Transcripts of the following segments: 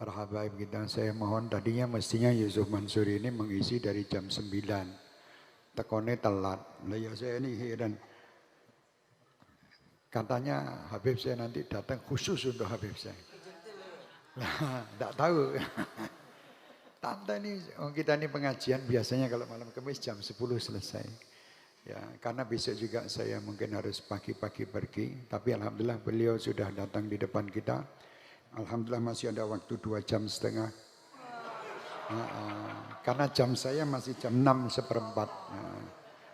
para habaib kita. Saya mohon tadinya mestinya Yusuf Mansur ini mengisi dari jam 9. Tekone telat. Lah ya saya ini heran. Katanya Habib saya nanti datang khusus untuk Habib saya. Nah, enggak tahu. Tante ini, kita ini pengajian biasanya kalau malam Kamis jam 10 selesai. Ya, karena besok juga saya mungkin harus pagi-pagi pergi. Tapi alhamdulillah beliau sudah datang di depan kita. Alhamdulillah masih ada waktu 2,5 jam. Karena jam saya masih jam 6:15.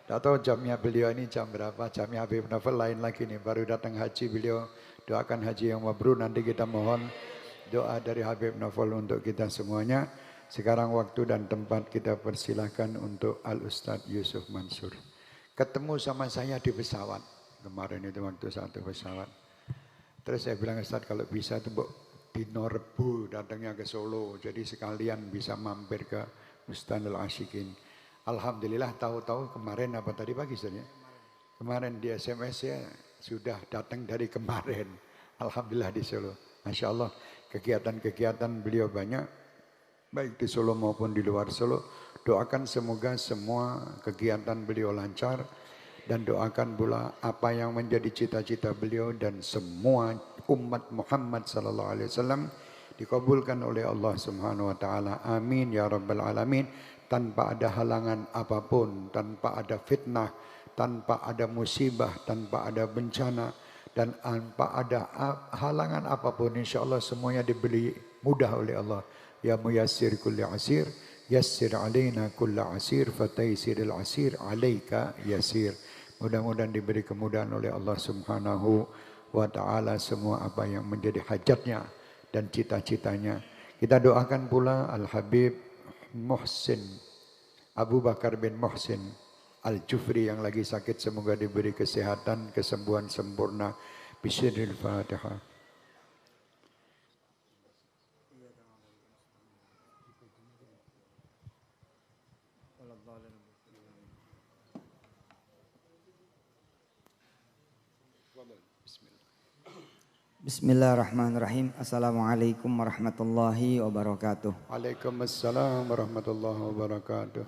Tidak tahu jamnya beliau ini jam berapa. Jamnya Habib Novel lain lagi nih. Baru datang haji beliau doakan haji yang mabrur. Nanti kita mohon doa dari Habib Novel untuk kita semuanya. Sekarang waktu dan tempat kita persilahkan untuk Al-Ustadz Yusuf Mansur. Ketemu sama saya di pesawat. Kemarin itu waktu satu pesawat. Terus saya bilang Ustadz kalau bisa itu Dino Rebu datangnya ke Solo. Jadi sekalian bisa mampir ke Bustanul Asyikin. Alhamdulillah tahu-tahu kemarin apa tadi pagi saja. Kemarin di SMS ya sudah datang dari kemarin. Alhamdulillah di Solo. Masya Allah kegiatan-kegiatan beliau banyak. Baik di Solo maupun di luar Solo. Doakan semoga semua kegiatan beliau lancar. Dan doakan pula apa yang menjadi cita-cita beliau dan semua umat Muhammad sallallahu alaihi wasallam dikabulkan oleh Allah Subhanahu wa taala. Amin ya rabbal alamin. Tanpa ada halangan apapun, tanpa ada fitnah, tanpa ada musibah, tanpa ada bencana dan tanpa ada halangan apapun, insyaallah semuanya diberi mudah oleh Allah. Ya muyassir kulli asir, yassir alaina kulla asir, fataysiril asir alaika yasir. Mudah-mudahan diberi kemudahan oleh Allah Subhanahu wa taala semua apa yang menjadi hajatnya dan cita-citanya. Kita doakan pula Al-Habib Muhsin Abu Bakar bin Muhsin Al-Jufri yang lagi sakit semoga diberi kesehatan, kesembuhan sempurna. Bismillahil Fatihah. Bismillahirrahmanirrahim. Assalamualaikum warahmatullahi wabarakatuh. Waalaikumsalam warahmatullahi wabarakatuh.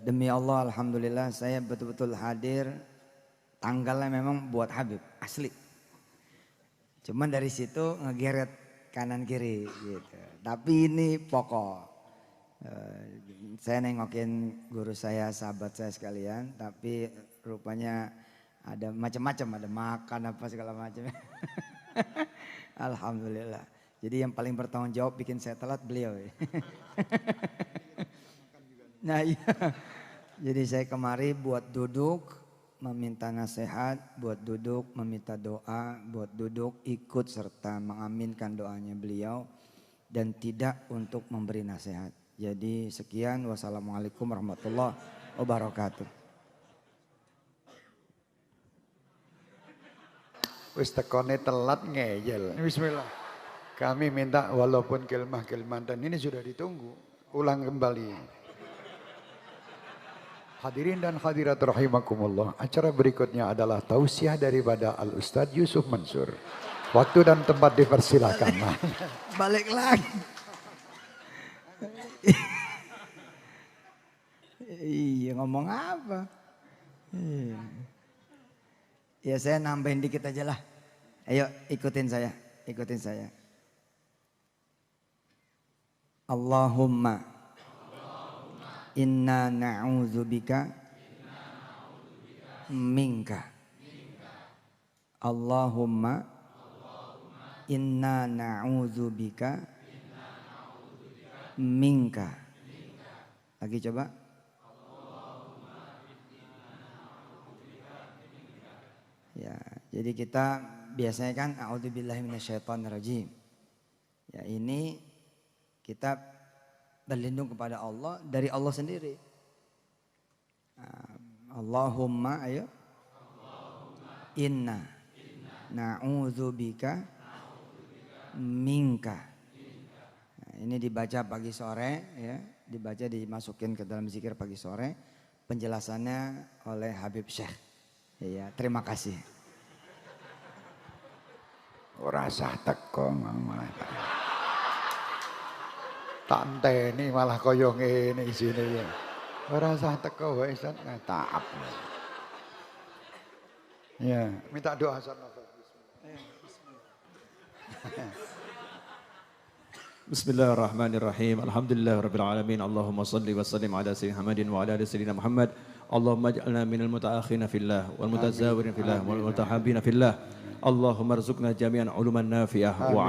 Demi Allah, alhamdulillah saya betul-betul hadir. Tanggalnya memang buat Habib asli. Cuman dari situ ngegeret kanan kiri gitu. Tapi ini pokok. Saya nengokin guru saya, sahabat saya sekalian. Tapi rupanya ada macam-macam, ada makan apa segala macam. Alhamdulillah. Jadi yang paling bertanggung jawab bikin saya telat beliau. Nah iya. Jadi saya kemari buat duduk meminta nasihat, buat duduk meminta doa, buat duduk ikut serta mengaminkan doanya beliau dan tidak untuk memberi nasihat. Jadi sekian, wassalamualaikum warahmatullahi wabarakatuh. Wis tekone telat ngeyel. Bismillah. Kami minta walaupun kelmah-kelmah dan ini sudah ditunggu. Ulang kembali. Hadirin dan hadirat rahimakumullah. Acara berikutnya adalah tausiah daripada Al-Ustadz Yusuf Mansur. Waktu dan tempat dipersilakan. Balik lagi. Iya ngomong apa? Iya. Ya saya nambahin dikit aja lah. Ayo ikutin saya, ikutin saya. Allahumma inna na'udzubika minka. Allahumma inna na'udzubika minka. Lagi coba. Ya, jadi kita biasanya kan a'udzubillahi minasyaitonirrajim. Ya, ini kita berlindung kepada Allah dari Allah sendiri. Allahumma ayo. Inna na'udzubika minka. Nah, ini dibaca pagi sore ya, dibaca dimasukin ke dalam zikir pagi sore. Penjelasannya oleh Habib Syekh. Iya, terima kasih. Rasa teko mama. Tak enteni malah kaya ngene isine ya. Ora usah teko wae Ustaz, taap. Ya, minta doa Ustaz Novel. Bismillahirrahmanirrahim. Alhamdulillahirabbil alamin. Allahumma shalli wa sallim ala sayyidina Muhammadin wa ala ali sayyidina Muhammad. Allahumma ij'alna minal mutaakhirina fillah wal mutazawirina fillah wal mutahabbina fillah. Allahumma arzuqna jami'an uluman nafi'ah wa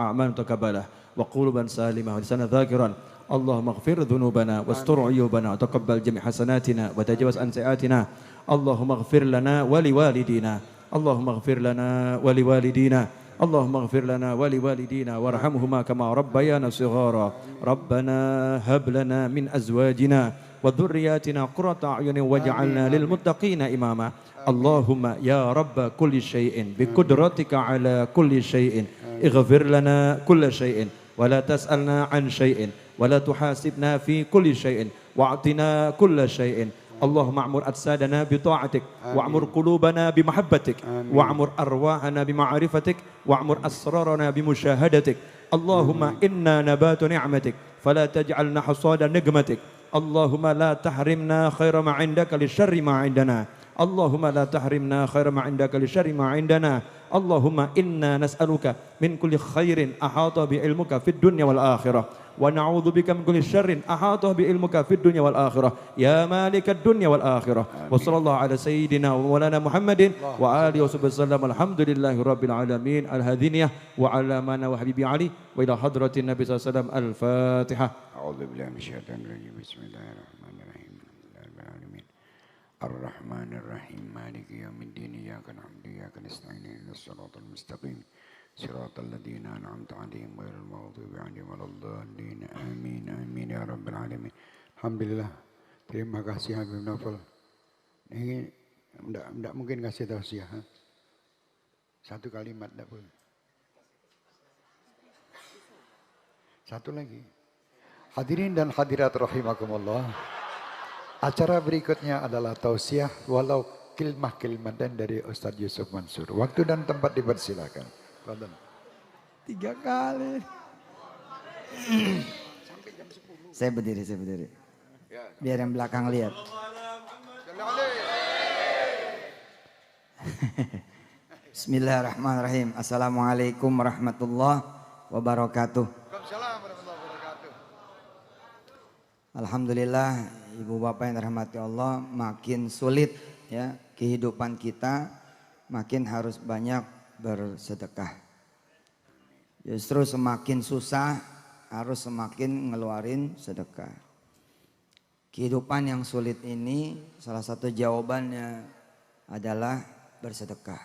a'malan mutakabbalah wa quluban salimah wa lisanan dzakiran. Allahumma ighfir dhunubana wastur 'uyubana wa taqabbal jami' hasanatina wa tajawaz an sayiatina. Allahumma ighfir lana wa liwalidina. Allahumma ighfir lana wa liwalidina. اللهم اغفر لنا ولوالدينا وارحمهما كما ربيانا صغارا ربنا هب لنا من أزواجنا وذرياتنا قرة أعين واجعلنا للمتقين إماما اللهم يا رب كل شيء بقدرتك على كل شيء اغفر لنا كل شيء ولا تسألنا عن شيء ولا تحاسبنا في كل شيء واعطنا كل شيء اللهم اعمر أجسادنا بطاعتك واعمر قلوبنا بمحبتك واعمر أرواحنا بمعرفتك واعمر أسرارنا بمشاهدتك اللهم إنا نبات نعمتك فلا تجعلنا حصاد نقمتك اللهم لا تحرمنا خير ما عندك لشر ما عندنا اللهم لا تحرمنا خير ما عندك لشر ما عندنا اللهم إنا نسألك من كل خير أحاط بعلمك في الدنيا والآخرة ونعوذ بك من كل شر أحاط بعلمك في الدنيا والآخرة يا مالك الدنيا والآخرة وصلى الله على سيدنا ومولانا محمد وآله وصحبه وسلم الحمد لله رب العالمين الهدينية وعلى منا وحبيبي علي وإلى حضرة النبي صلى الله عليه وسلم الفاتحة أعوذ بالله من الشيطان الرجيم بسم الله الرحمن الرحيم الحمد لله رب العالمين الرحمن الرحيم مالك يوم الدين إياك نعبد وإياك نستعين اهدنا الصراط المستقيم صراط الذين أنعمت عليهم غير المغضوب عليهم ولا الضالين آمين آمين يا رب العالمين. Alhamdulillah. Terima kasih Habib Novel. Ini enggak mungkin kasih tausiah. Satu kalimat enggak boleh. Satu lagi. Hadirin dan hadirat rahimakumullah. Acara berikutnya adalah tausiah walau kilmah-kilmatan dari Ustadz Yusuf Mansur. Waktu dan tempat dipersilakan. 3 kali. Saya berdiri. Biar yang belakang lihat. Bismillahirrahmanirrahim. Assalamualaikum warahmatullahi wabarakatuh. Alhamdulillah, Ibu Bapak yang dirahmati Allah, makin sulit ya kehidupan kita, makin harus banyak bersedekah. Justru semakin susah harus semakin ngeluarin sedekah. Kehidupan yang sulit ini salah satu jawabannya adalah bersedekah.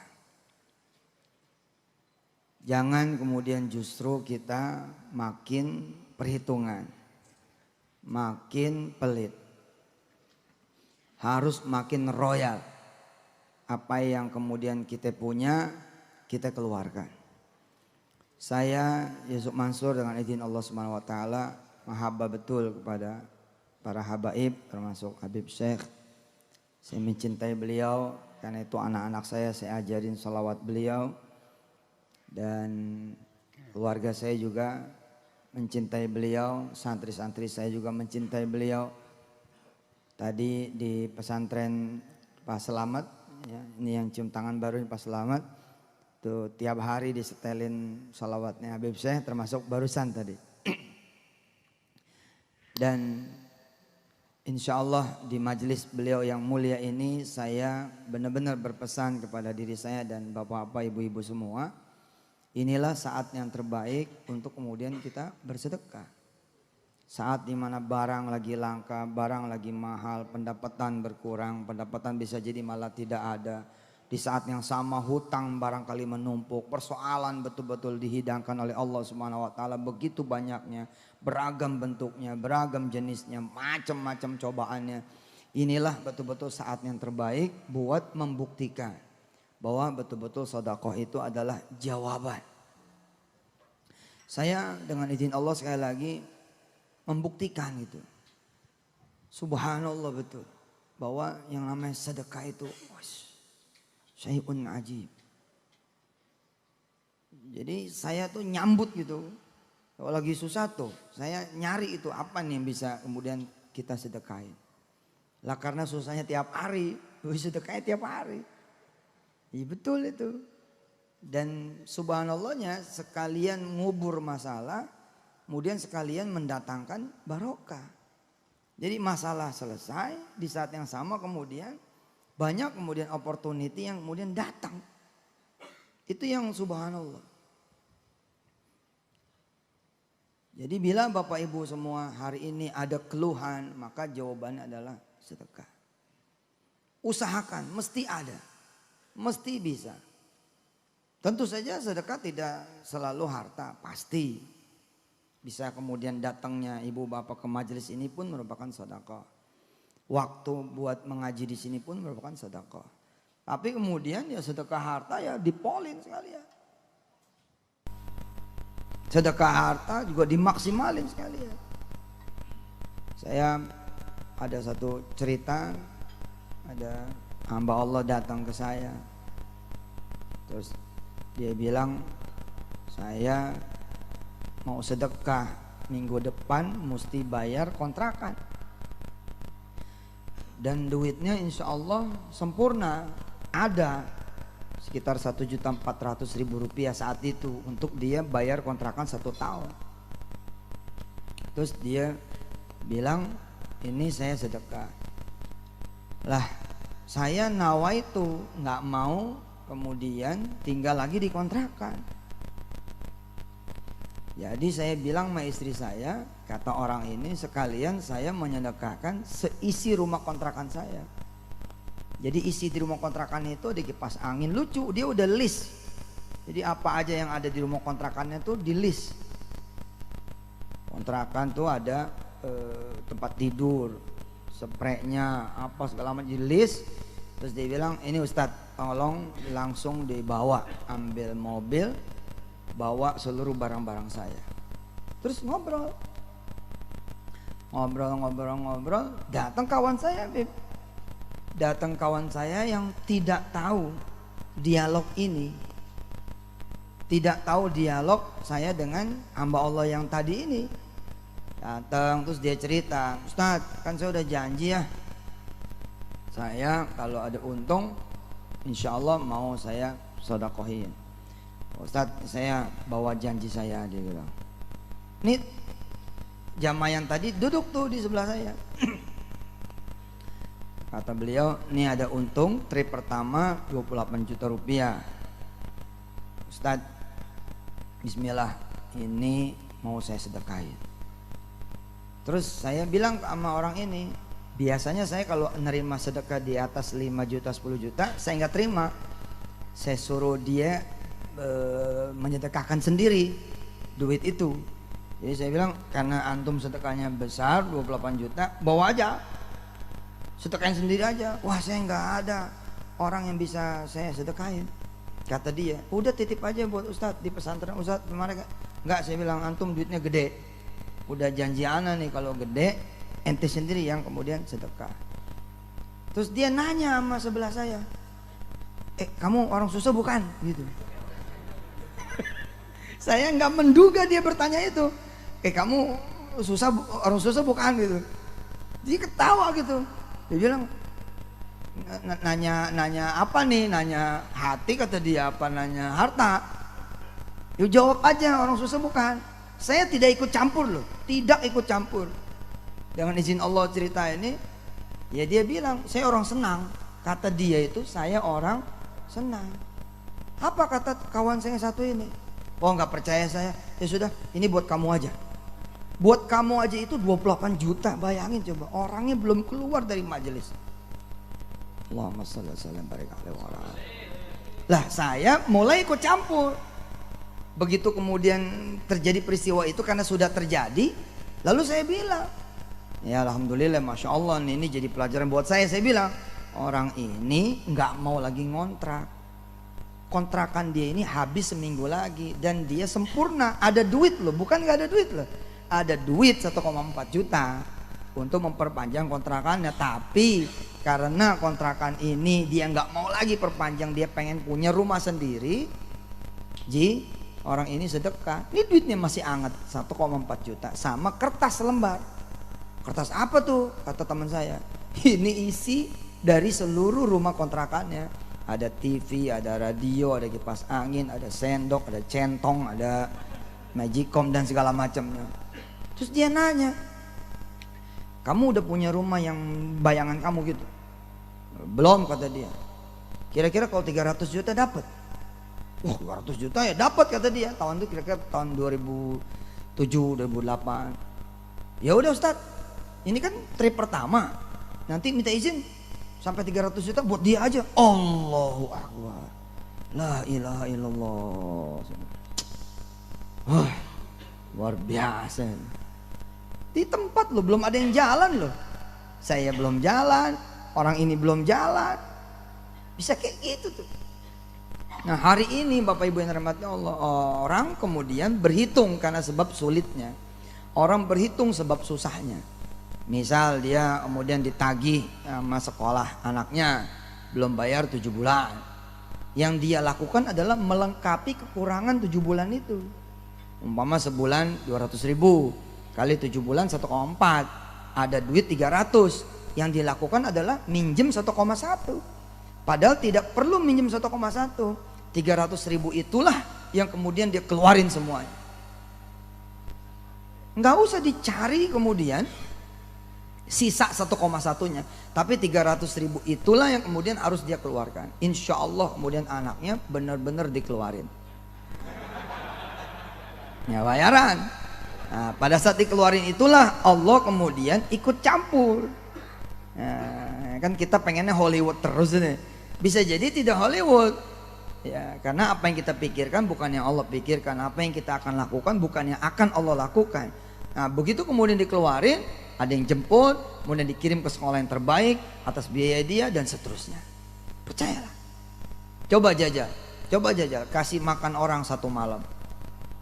Jangan kemudian justru kita makin perhitungan, makin pelit. Harus makin royal. Apa yang kemudian kita punya, kita keluarkan. Saya Yusuf Mansur dengan izin Allah Subhanahu wa taala mahabbah betul kepada para habaib termasuk Habib Syekh. Saya mencintai beliau karena itu anak-anak saya ajarin salawat beliau dan keluarga saya juga mencintai beliau, santri-santri saya juga mencintai beliau. Tadi di pesantren Pak Selamat, ya, ini yang cium tangan baru Pak Selamat, tuh tiap hari disetelin salawatnya Habib Syekh termasuk barusan tadi. Dan insya Allah di majelis beliau yang mulia ini saya benar-benar berpesan kepada diri saya dan bapak-bapak, ibu-ibu semua. Inilah saat yang terbaik untuk kemudian kita bersedekah. Saat dimana barang lagi langka, barang lagi mahal, pendapatan berkurang, pendapatan bisa jadi malah tidak ada. Di saat yang sama hutang barangkali menumpuk, persoalan betul-betul dihidangkan oleh Allah Subhanahu wa taala begitu banyaknya, beragam bentuknya, beragam jenisnya, macam-macam cobaannya. Inilah betul-betul saat yang terbaik buat membuktikan bahwa betul-betul sedekah itu adalah jawaban. Saya dengan izin Allah sekali lagi membuktikan itu. Subhanallah betul. Bahwa yang namanya sedekah itu syai'un ajib. Jadi saya tuh nyambut gitu. Kalau lagi susah tuh, saya nyari itu apa nih yang bisa kemudian kita sedekahin. Lah karena susahnya tiap hari, sedekahnya tiap hari. Iya betul itu. Dan subhanallahnya sekalian ngubur masalah, kemudian sekalian mendatangkan barokah. Jadi masalah selesai, di saat yang sama kemudian banyak kemudian opportunity yang kemudian datang. Itu yang subhanallah. Jadi bila Bapak Ibu semua hari ini ada keluhan, maka jawabannya adalah sedekah. Usahakan, mesti ada, mesti bisa. Tentu saja sedekah tidak selalu harta, pasti. Bisa kemudian datangnya ibu bapak ke majelis ini pun merupakan sedekah. Waktu buat mengaji di sini pun merupakan sedekah. Tapi kemudian ya sedekah harta ya dipolin sekalian. Sedekah harta juga dimaksimalin sekalian. Saya ada satu cerita, ada hamba Allah datang ke saya. Terus dia bilang, saya mau sedekah minggu depan mesti bayar kontrakan. Dan duitnya insya Allah sempurna, ada sekitar 1.400.000 rupiah saat itu untuk dia bayar kontrakan 1 tahun. Terus dia bilang, ini saya sedekah. Lah saya nawaitu nggak mau kemudian tinggal lagi di kontrakan. Jadi saya bilang sama istri saya, kata orang ini, sekalian saya menyedekahkan seisi rumah kontrakan saya. Jadi isi di rumah kontrakan itu di kipas angin, lucu, dia udah list. Jadi apa aja yang ada di rumah kontrakannya tuh di list. Kontrakan tuh ada tempat tidur, spraynya, apa segala macam di list. Terus dia bilang, ini Ustadz tolong langsung dibawa, ambil mobil, bawa seluruh barang-barang saya. Terus ngobrol, datang kawan saya, Bib. Datang kawan saya yang tidak tahu dialog ini, tidak tahu dialog saya dengan hamba Allah yang tadi ini. Datang terus dia cerita, Ustadz kan saya udah janji ya, saya kalau ada untung insya Allah mau saya sodakohin. Ustadz saya bawa janji saya, dia bilang. Nih jamaah yang tadi duduk tuh di sebelah saya. Kata beliau, ini ada untung trip pertama 28 juta rupiah. Ustadz, bismillah, ini mau saya sedekahin. Terus saya bilang sama orang ini, biasanya saya kalau nerima sedekah di atas 5 juta, 10 juta, saya nggak terima. Saya suruh dia menyedekahkan sendiri duit itu. Jadi saya bilang, karena antum sedekahnya besar 28 juta, bawa aja. Sedekahin sendiri aja. Wah saya nggak ada orang yang bisa saya sedekahin. Kata dia, udah titip aja buat Ustadz di pesantren Ustadz kemarin. Nggak, saya bilang antum duitnya gede. Udah janji ana nih kalau gede, ente sendiri yang kemudian sedekah. Terus dia nanya sama sebelah saya, kamu orang susah bukan? Gitu. Saya nggak menduga dia bertanya itu. Kamu susah, orang susah bukan? Gitu. Dia ketawa gitu. Dia bilang, nanya apa nih? Nanya hati kata dia, apa nanya harta? Yuk jawab aja, orang susah bukan. Saya tidak ikut campur loh, tidak ikut campur. Dengan izin Allah cerita ini, ya dia bilang, saya orang senang. Kata dia itu, saya orang senang. Apa kata kawan saya satu ini? Oh nggak percaya saya, ya sudah, ini buat kamu aja. Buat kamu aja itu 28 juta, bayangin coba, orangnya belum keluar dari majelis. Allahumma shalli wa sallim barik alaihi wa ala. Lah saya mulai ikut campur. Begitu kemudian terjadi peristiwa itu karena sudah terjadi, lalu saya bilang, ya alhamdulillah, masya Allah ini jadi pelajaran buat saya. Saya bilang, orang ini nggak mau lagi ngontrak. Kontrakan dia ini habis seminggu lagi dan dia sempurna, ada duit loh, bukan nggak ada duit loh. Ada duit 1,4 juta untuk memperpanjang kontrakannya, tapi karena kontrakan ini dia nggak mau lagi perpanjang, dia pengen punya rumah sendiri. Ji, orang ini sedekah. Ini duitnya masih hangat 1,4 juta sama kertas lembar. Kertas apa tuh? Kata teman saya. Ini isi dari seluruh rumah kontrakannya. Ada TV, ada radio, ada kipas angin, ada sendok, ada centong, ada magicom dan segala macamnya. Terus dia nanya, kamu udah punya rumah yang bayangan kamu gitu? Belum, kata dia. Kira-kira kalau 300 juta dapat? Wah, 200 juta ya dapat, kata dia. Tahun itu kira-kira tahun 2007, 2008. Ya udah Ustaz, ini kan trip pertama. Nanti minta izin sampai 300 juta buat dia aja. Allahu Akbar. La ilaha illallah. Wah, luar biasa. Di tempat lo belum ada yang jalan loh. Saya belum jalan, orang ini belum jalan. Bisa kayak gitu tuh. Nah, hari ini Bapak Ibu yang dirahmati Allah, orang kemudian berhitung karena sebab sulitnya. Orang berhitung sebab susahnya. Misal dia kemudian ditagih sama sekolah anaknya, belum bayar 7 bulan. Yang dia lakukan adalah melengkapi kekurangan 7 bulan itu. Umpama sebulan 200 ribu, kali 7 bulan 1,4, ada duit 300. Yang dia lakukan adalah minjem 1,1. Padahal tidak perlu minjem 1,1. 300 ribu itulah yang kemudian dia keluarin semuanya. Nggak usah dicari kemudian sisa 1,1-nya, tapi 300 ribu itulah yang kemudian harus dia keluarkan. Insya Allah kemudian anaknya benar-benar dikeluarin. Ya bayaran. Nah, pada saat dikeluarin itulah Allah kemudian ikut campur. Nah, kan kita pengennya Hollywood terus nih. Bisa jadi tidak Hollywood. Ya, karena apa yang kita pikirkan bukan yang Allah pikirkan, apa yang kita akan lakukan bukan yang akan Allah lakukan. Nah, begitu kemudian dikeluarin, ada yang jemput, kemudian dikirim ke sekolah yang terbaik atas biaya dia dan seterusnya. Percayalah. Coba jajal, kasih makan orang 1 malam.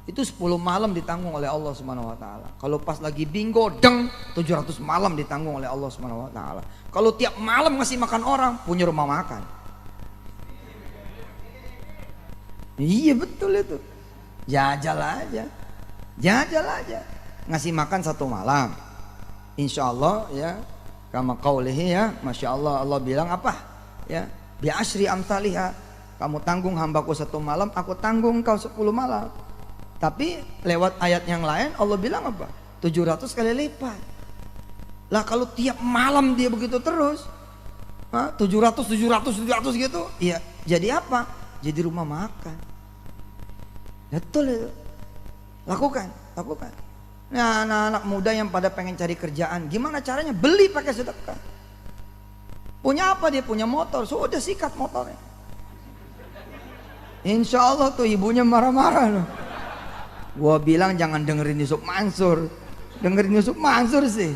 Itu 10 malam ditanggung oleh Allah Subhanahu wa taala. Kalau pas lagi bingo, 700 malam ditanggung oleh Allah Subhanahu wa taala. Kalau tiap malam ngasih makan orang, punya rumah makan. Iya betul itu. Jajal aja. Ngasih makan 1 malam. Insya Allah ya, kama qaulihi ya, Masya Allah, Allah bilang apa? Ya, bi asyri amsalihha. Kamu tanggung hambaku 1 malam, aku tanggung kau 10 malam. Tapi lewat ayat yang lain Allah bilang apa? 700 kali lipat. Lah kalau tiap malam dia begitu terus, 700 gitu, ya jadi apa? Jadi rumah makan. Betul itu. Lakukan. Nah, anak-anak muda yang pada pengen cari kerjaan, gimana caranya? Beli pakai sedekah. Punya apa dia? Punya motor, sudah sikat motornya. Insya Allah tuh ibunya marah-marah loh. Gua bilang jangan dengerin Yusuf Mansur. Dengerin Yusuf Mansur sih.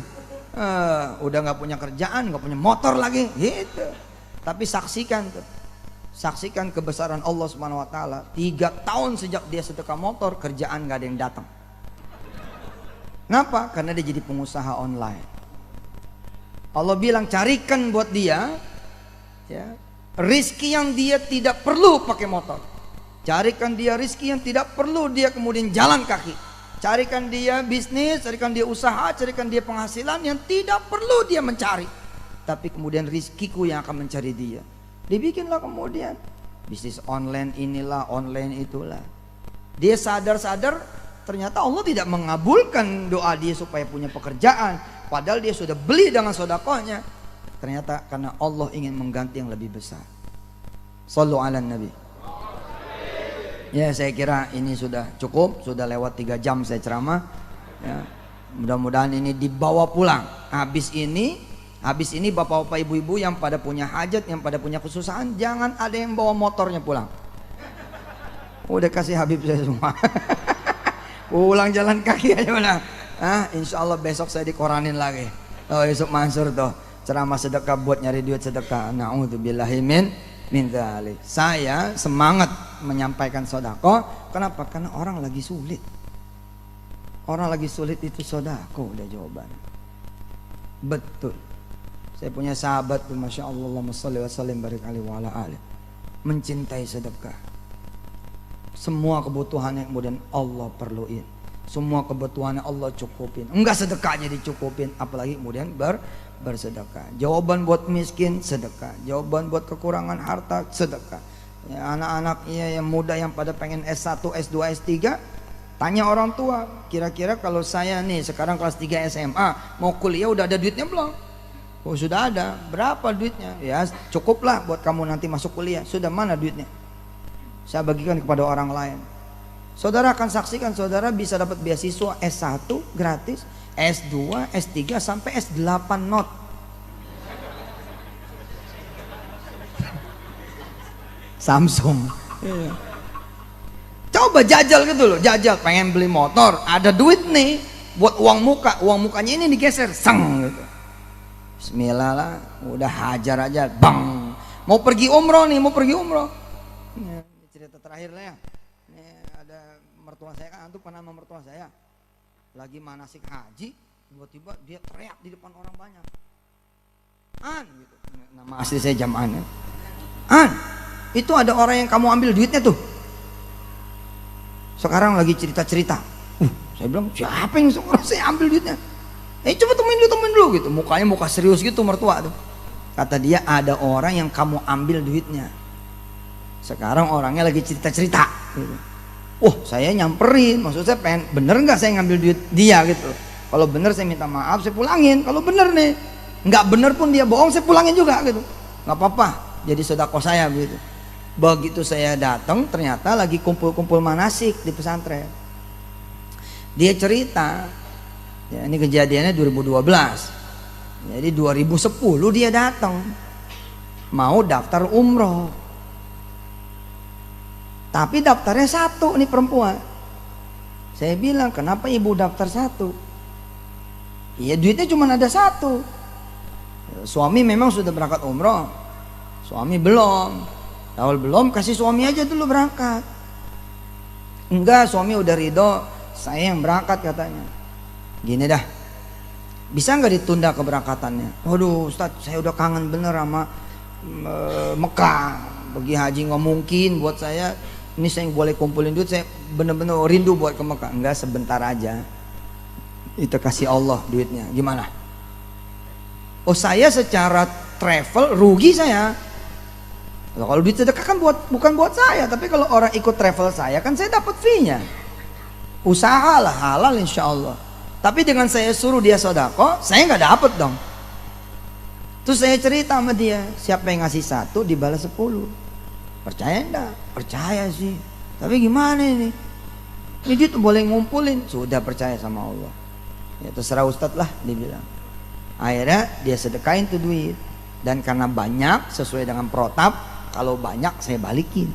Udah nggak punya kerjaan, nggak punya motor lagi, gitu. Tapi saksikan tuh. Saksikan kebesaran Allah Subhanahu wa taala. 3 tahun sejak dia sedekah motor, kerjaan nggak ada yang datang. Kenapa? Karena dia jadi pengusaha online. Allah bilang carikan buat dia ya, rizki yang dia tidak perlu pakai motor. Carikan dia rizki yang tidak perlu dia kemudian jalan kaki. Carikan dia bisnis, carikan dia usaha, carikan dia penghasilan yang tidak perlu dia mencari. Tapi kemudian rizkiku yang akan mencari dia. Dibikinlah kemudian bisnis online inilah, online itulah. Dia sadar-sadar ternyata Allah tidak mengabulkan doa dia supaya punya pekerjaan. Padahal dia sudah beli dengan sedekahnya. Ternyata karena Allah ingin mengganti yang lebih besar. Shallu ala Nabi. Ya, saya kira ini sudah cukup. Sudah lewat 3 jam saya ceramah ya. Mudah-mudahan ini dibawa pulang. Habis ini bapak-bapak ibu-ibu yang pada punya hajat, yang pada punya kesusahan, jangan ada yang bawa motornya pulang. Udah kasih Habib saya semua. Pulang jalan kaki aja udah. Insya Allah besok saya dikoranin lagi. Oh, Yusuf Mansur tuh ceramah sedekah buat nyari duit sedekah. Na'udzubillahi min dzalik. Saya semangat menyampaikan sedekah. Kenapa? Karena orang lagi sulit. Orang lagi sulit itu sedekah udah jawabannya. Betul. Saya punya sahabat tuh, Masya Allah, Allahumma sholli wa sallim barik alaihi wa ala alihi, mencintai sedekah. Semua kebutuhannya kemudian Allah perluin. Semua kebutuhannya Allah cukupin. Enggak sedekahnya dicukupin, apalagi kemudian bersedekah. Jawaban buat miskin, sedekah. Jawaban buat kekurangan harta, sedekah. Ya, anak-anak yang muda yang pada pengen S1, S2, S3, tanya orang tua, kira-kira kalau saya nih sekarang kelas 3 SMA mau kuliah udah ada duitnya belum? Oh sudah ada. Berapa duitnya? Ya cukuplah buat kamu nanti masuk kuliah. Sudah, mana duitnya? Saya bagikan kepada orang lain. Saudara akan saksikan, saudara bisa dapat beasiswa S1 gratis, S2, S3 sampai S8 not. Samsung. Coba jajal gitu loh, jajal pengen beli motor, ada duit nih buat uang muka, uang mukanya ini digeser, sang gitu. Bismillah lah, udah hajar aja, bang. Mau pergi umroh nih, mau pergi umroh. Ini cerita terakhir lah ya. Ini ada mertua saya, kan antum pernah sama mertua saya. Lagi manasik haji, tiba-tiba dia teriak di depan orang banyak. An, gitu. Nama asli saya Jam'an ya. An, itu ada orang yang kamu ambil duitnya tuh. Sekarang lagi cerita-cerita. Saya bilang, siapa yang saya ambil duitnya? Coba temuin dulu gitu. Mukanya muka serius gitu mertua tuh. Kata dia, ada orang yang kamu ambil duitnya. Sekarang orangnya lagi cerita-cerita gitu. Saya nyamperin, maksud saya pengen, bener nggak saya ngambil duit dia gitu. Kalau bener saya minta maaf, saya pulangin. Kalau bener nih, nggak bener pun dia bohong, saya pulangin juga gitu. Nggak apa-apa, jadi sedekah saya gitu. Begitu saya datang, ternyata lagi kumpul-kumpul manasik di pesantren. Dia cerita, ya ini kejadiannya 2012. Jadi 2010 dia datang, mau daftar umroh. Tapi daftarnya satu nih perempuan. Saya bilang, kenapa ibu daftar satu? Iya duitnya cuma ada satu. Suami memang sudah berangkat umroh, suami belum. Awal belum, kasih suami aja dulu berangkat. Enggak, suami udah ridho, saya yang berangkat katanya. Gini dah, bisa nggak ditunda keberangkatannya? Waduh Ustaz, saya udah kangen bener sama Mekah. Pergi haji nggak mungkin buat saya. Ini saya boleh kumpulin duit, saya bener-bener rindu buat ke Mekah. Enggak, sebentar aja. Itu kasih Allah duitnya. Gimana? Saya secara travel rugi saya. Kalau duit sedekah kan bukan buat saya, tapi kalau orang ikut travel saya kan saya dapat fee-nya. Usahalah halal insya Allah. Tapi dengan saya suruh dia sedekah, saya nggak dapat dong. Terus saya cerita sama dia, siapa yang ngasih 1 dibalas 10. Percaya enggak? Percaya sih. Tapi gimana ini? Ini dia tuh boleh ngumpulin. Sudah percaya sama Allah. Ya terserah Ustadz lah, dia bilang. Akhirnya dia sedekahin tuh duit. Dan karena banyak sesuai dengan protap, kalau banyak saya balikin.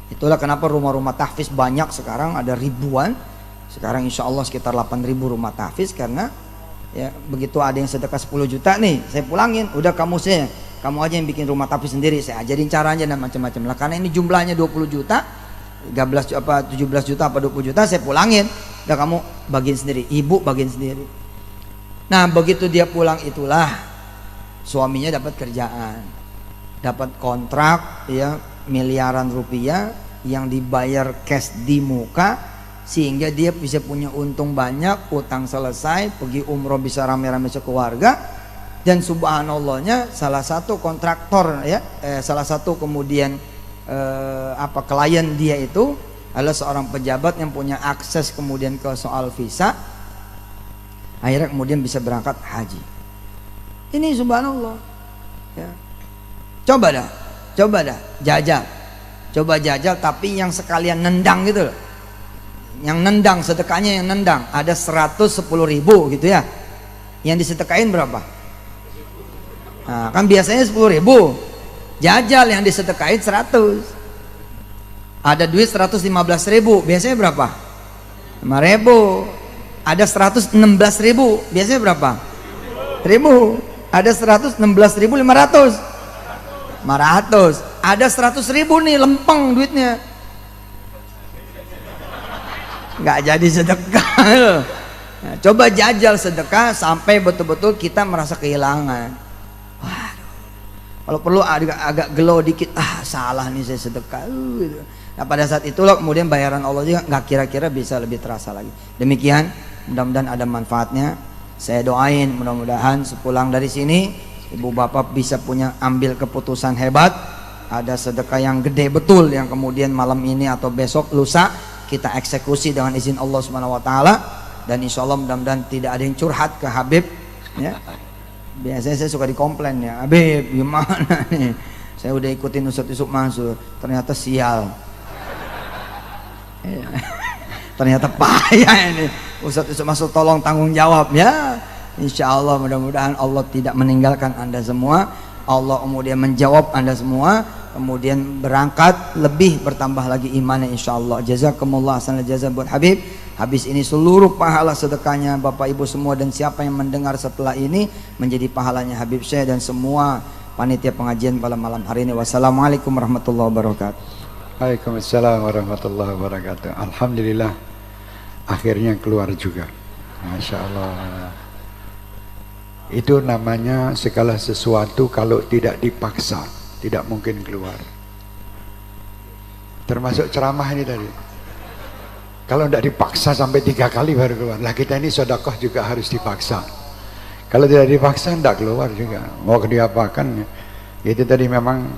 Itulah kenapa rumah-rumah tahfiz banyak sekarang, ada ribuan. Sekarang insya Allah sekitar 8.000 rumah tahfiz. Karena ya begitu ada yang sedekah 10 juta nih, saya pulangin. Udah kamu aja yang bikin rumah tahfiz sendiri, saya ajarin caranya dan macam-macam lah. Karena ini jumlahnya 20 juta, 17 juta apa 20 juta, saya pulangin. Udah kamu bagiin sendiri, ibu bagiin sendiri. Nah begitu dia pulang itulah suaminya dapat kerjaan, dapat kontrak ya miliaran rupiah yang dibayar cash di muka, sehingga dia bisa punya untung banyak, utang selesai, pergi umroh bisa rame-rame sekeluarga. Dan subhanallahnya salah satu kontraktor ya, salah satu kemudian klien dia itu adalah seorang pejabat yang punya akses kemudian ke soal visa. Akhirnya kemudian bisa berangkat haji. Ini subhanallah. Ya. Coba dah, jajal. Coba jajal tapi yang sekalian nendang gitu loh. Yang nendang, sedekahnya yang nendang. Ada 110.000 gitu ya. Yang disedekahin berapa? Nah, kan biasanya 10.000. Jajal yang disedekahin 100. Ada duit 115.000, biasanya berapa? 5.000. Ada 116.000, biasanya berapa? 1.000. Ada 116.500. 500. Ada 100.000 nih lempeng duitnya. Nggak jadi sedekah. Nah, coba jajal sedekah sampai betul-betul kita merasa kehilangan. Waduh, Kalau perlu agak gelo dikit, salah nih saya sedekah. Gitu. Nah pada saat itulah kemudian bayaran Allah juga nggak kira-kira bisa lebih terasa lagi. Demikian, mudah-mudahan ada manfaatnya. Saya doain mudah-mudahan sepulang dari sini ibu bapak bisa ambil keputusan hebat. Ada sedekah yang gede betul yang kemudian malam ini atau besok lusa kita eksekusi dengan izin Allah Subhanahu wa taala, dan insya Allah mudah-mudahan tidak ada yang curhat ke Habib ya. Biasanya saya suka dikomplain ya, Habib gimana nih? Saya udah ikutin Ustadz Yusuf Mansur, ternyata sial. Ternyata payah ini. Ustadz Yusuf Mansur tolong tanggung jawab ya. Insya Allah mudah-mudahan Allah tidak meninggalkan Anda semua. Allah kemudian menjawab Anda semua, kemudian berangkat lebih bertambah lagi imannya insya Allah. Jazakumullah hasanal jazaa buat Habib. Habis ini seluruh pahala sedekahnya Bapak Ibu semua dan siapa yang mendengar setelah ini menjadi pahalanya Habib Syekh dan semua panitia pengajian pada malam hari ini. Wassalamualaikum warahmatullahi wabarakatuh. Waalaikumsalam warahmatullahi wabarakatuh. Alhamdulillah akhirnya keluar juga. Masya Allah. Itu namanya segala sesuatu kalau tidak dipaksa tidak mungkin keluar. Termasuk ceramah ini tadi. Kalau tidak dipaksa sampai 3 kali baru keluar. Lah kita ini sedekah juga harus dipaksa. Kalau tidak dipaksa tidak keluar juga. Mau diapakan? Itu tadi memang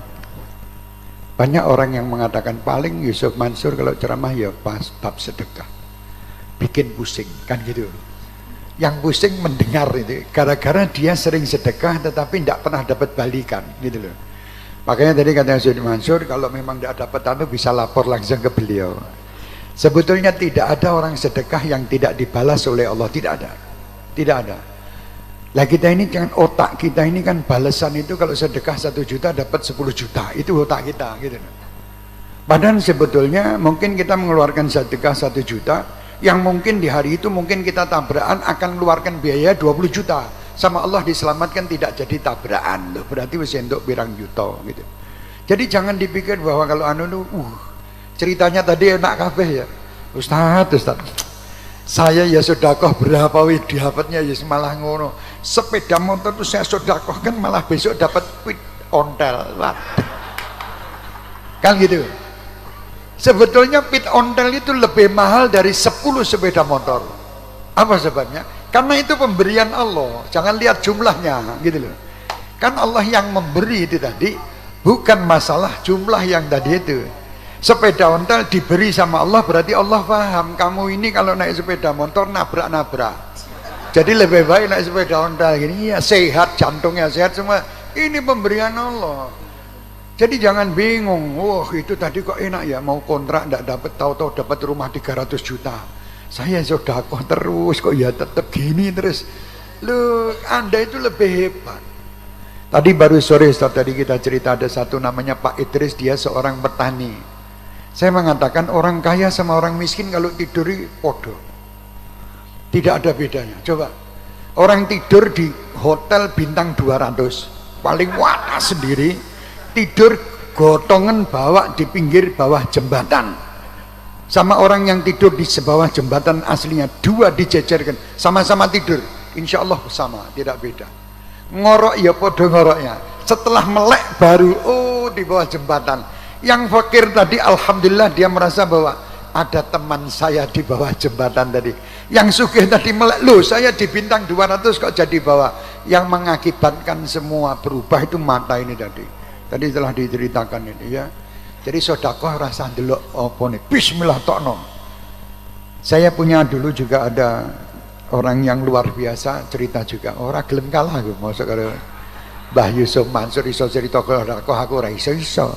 banyak orang yang mengatakan paling Yusuf Mansur kalau ceramah ya pas bab sedekah. Bikin pusing kan gitu. Yang pusing mendengar itu gara-gara dia sering sedekah tetapi tidak pernah dapat balikan gitu loh. Makanya tadi kata Yusuf Mansur kalau memang tidak dapat bisa lapor langsung ke beliau. Sebetulnya tidak ada orang sedekah yang tidak dibalas oleh Allah, tidak ada. Tidak ada. Lah kita ini jangan otak kita ini kan balasan itu kalau sedekah 1 juta dapat 10 juta. Itu otak kita gitu loh. Padahal sebetulnya mungkin kita mengeluarkan sedekah 1 juta yang mungkin di hari itu mungkin kita tabrakan akan mengeluarkan biaya 20 juta. Sama Allah diselamatkan tidak jadi tabrakan loh. Berarti wis entuk pirang juta gitu. Jadi jangan dipikir bahwa kalau ceritanya tadi enak kabeh ya. Ustaz, saya ya sedekah berapa wih dapatnya ya malah ngono. Sepeda motor itu saya sedekahkan malah besok dapat pit ontel. Kan gitu. Sebetulnya pit ontel itu lebih mahal dari 10 sepeda motor. Apa sebabnya? Karena itu pemberian Allah. Jangan lihat jumlahnya gitu loh. Kan Allah yang memberi itu tadi, bukan masalah jumlah yang tadi itu. Sepeda ontel diberi sama Allah berarti Allah paham kamu ini kalau naik sepeda motor nabrak-nabrak. Jadi lebih baik naik sepeda ontel gini ya sehat, jantungnya sehat semua. Ini pemberian Allah. Jadi jangan bingung, itu tadi kok enak ya, mau kontrak tidak dapat, tahu-tahu dapat rumah 300 juta. Saya sedekah terus kok ya tetap gini terus. Loh, Anda itu lebih hebat. Tadi baru sore tadi kita cerita ada satu namanya Pak Idris, dia seorang petani. Saya mengatakan orang kaya sama orang miskin kalau tidur podo. Tidak ada bedanya. Coba, orang tidur di hotel bintang 200, paling wadah sendiri, tidur gotongan bawa di pinggir bawah jembatan, sama orang yang tidur di bawah jembatan aslinya, dua dijejerkan sama-sama tidur, insya Allah sama, tidak beda. Ngorok ya podo ngoroknya, setelah melek baru di bawah jembatan. Yang fakir tadi alhamdulillah dia merasa bahwa ada teman saya di bawah jembatan tadi. Yang sugih tadi melek, loh saya di bintang 200 kok jadi bawah. Yang mengakibatkan semua berubah itu mata ini tadi telah diceritakan ini ya. Jadi sedekah rasa ndelok apa nih, bismillah tokno. Saya punya dulu juga ada orang yang luar biasa cerita juga, orang gelem kalah aku masuk karo Mbah Yusuf Mansur iso cerita sedekah aku ora iso.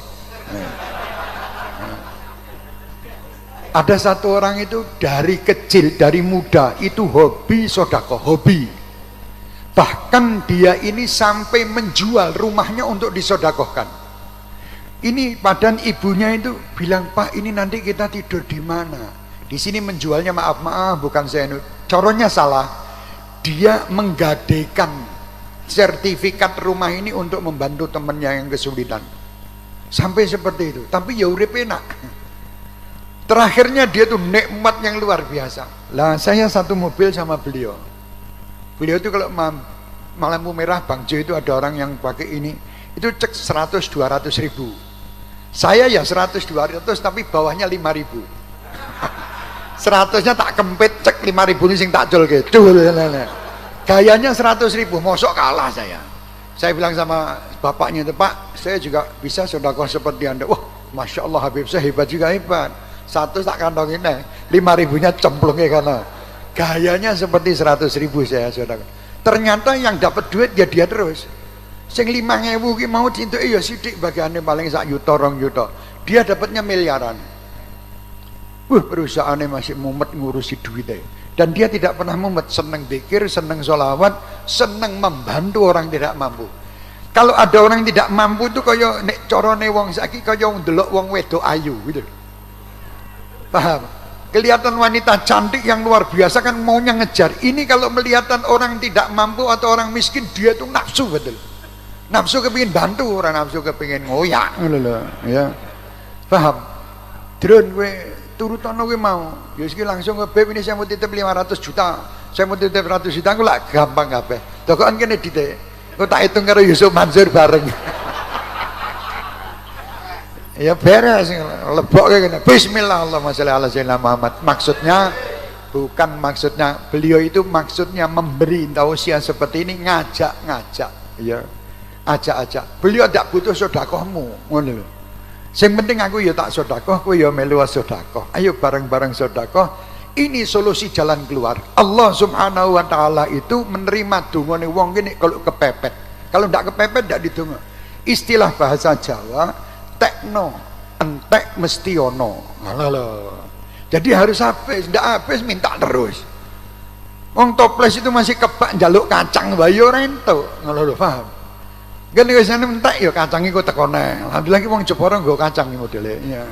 Ada satu orang itu dari kecil, dari muda itu hobi sedekah, hobi. Bahkan dia ini sampai menjual rumahnya untuk disedekahkan. Ini padahal ibunya itu bilang, Pak ini nanti kita tidur di mana? Di sini menjualnya maaf bukan saya, coronya salah. Dia menggadaikan sertifikat rumah ini untuk membantu temannya yang kesulitan. Sampai seperti itu. Tapi ya urip enak. Terakhirnya dia tuh nikmat yang luar biasa. Lah saya satu mobil sama beliau. Beliau itu kalau malam merah Bang Jo itu ada orang yang pakai ini, Itu cek 100-200 ribu. Saya ya 100-200 tapi bawahnya 5.000. 100-nya tak kempit, cek 5.000 ini sing tak jol gitu. Gayanya 100.000, mosok kalah saya. Saya bilang sama bapaknya itu, Pak, saya juga bisa sedekah seperti Anda. Wah, Masya Allah Habib saya hebat juga, hebat. 100 tak kantongin, 5.000-nya cemplungnya karena gayanya seperti 100.000 saya sedekah. Ternyata yang dapat duit ya dia terus. Sing 5.000 ki mau cintuk ya sidik bagiannya paling sak yuta 2 yuta. Dia dapatnya miliaran. Perusahaannya masih mumet ngurusi duitnya. Dan dia tidak pernah mumet, seneng zikir, seneng sholawat, seneng membantu orang tidak mampu. Kalau ada orang tidak mampu itu kaya nek corone wong saiki kaya ndelok wong wedok ayu gitu. Paham? Kelihatan wanita cantik yang luar biasa kan maunya ngejar. Ini kalau melihatan orang tidak mampu atau orang miskin, dia tuh nafsu betul. Nafsu kepingin bantu, orang nafsu kepingin ngoyak loh, ya. Paham? Drone gue turutan gue mau. Ya iki langsung ke Beb, ini saya mau titip 500 juta. Saya mau titip 100 juta, aku lah gampang kabeh. Tokoan kene dite. Kok tak hitung karo Yusuf Mansur bareng. Ya beres, lebok kayak gini. Bismillah, Allahumma sholli ala sayyidina Muhammad. Maksudnya beliau itu maksudnya memberi tausiah seperti ini, ngajak, ya. Ajak. Beliau tidak butuh sedekahmu, ngono lho. Yang penting aku ya tak sedekah, aku ya melu sedekah. Ayo bareng-bareng sedekah. Ini solusi jalan keluar. Allah Subhanahu wa taala itu menerima dungane wong gini kalau kepepet. Kalau tidak kepepet tidak ditunggu. Istilah bahasa Jawa, tekno entek mesti ono. Jadi harus habis, tidak habis minta terus. Wong toples itu masih kebak njaluk kacang bayo rento. Ngono lho, paham? Gini kesana entek ya kacangnya kok tekone. Alhamdulillah ki wong Jepara nggo kacang modelnya.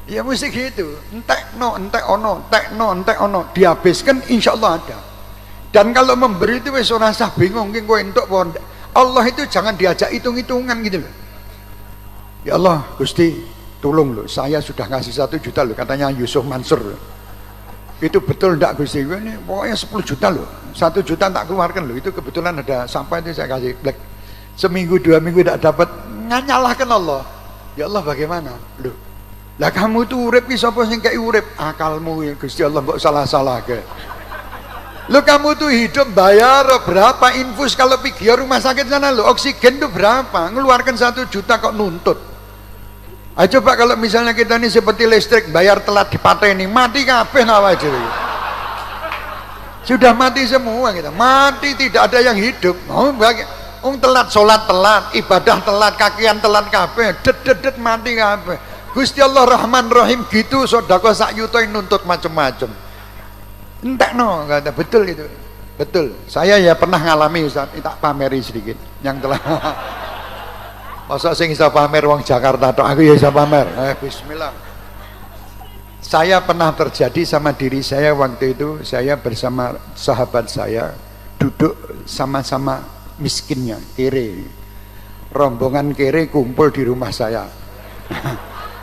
Ya mesti gitu. Entek ono, dihabiskan insya Allah ada. Dan kalau memberi itu wis ora usah bingung ki kowe entuk apa ndak. Allah itu jangan diajak hitung-hitungan gitu loh. Ya Allah, Gusti, tolong loh, saya sudah ngasih 1 juta loh, katanya Yusuf Mansur. Itu betul ndak Gusti? Ini pokoknya 10 juta loh. 1 juta tak keluarkan loh. Itu kebetulan ada sampah itu saya kasih black. Seminggu 2 minggu tidak dapat, nyalahkan Allah. Ya Allah bagaimana? Loh, lah kamu tuh urip ki sapa sing kei urip? Akalmu ya Gusti Allah, mbok salah-salah ke. Lo kamu tuh hidup bayar berapa infus kalau pergi rumah sakit sana lo, oksigen tuh berapa? Ngeluarkan 1 juta kok nuntut. Ayo coba kalau misalnya kita ini seperti listrik, bayar telat dipateni, mati kabeh nawa aja. Sudah mati semua kita, mati tidak ada yang hidup. Oh, telat sholat telat, ibadah telat, kakian telat kabeh, det mati kabeh. Gusti Allah Rahman Rahim gitu, sedekah sak yuta nuntut macam-macam. Entek no, kata betul itu, betul. Saya ya pernah ngalami Ustaz, tak pameri sedikit yang telah. Masa sing bisa pamer wong Jakarta tok, aku ya bisa pamer. Bismillah. Saya pernah terjadi sama diri saya waktu itu, saya bersama sahabat saya duduk sama-sama miskinnya, kere. Rombongan kere kumpul di rumah saya.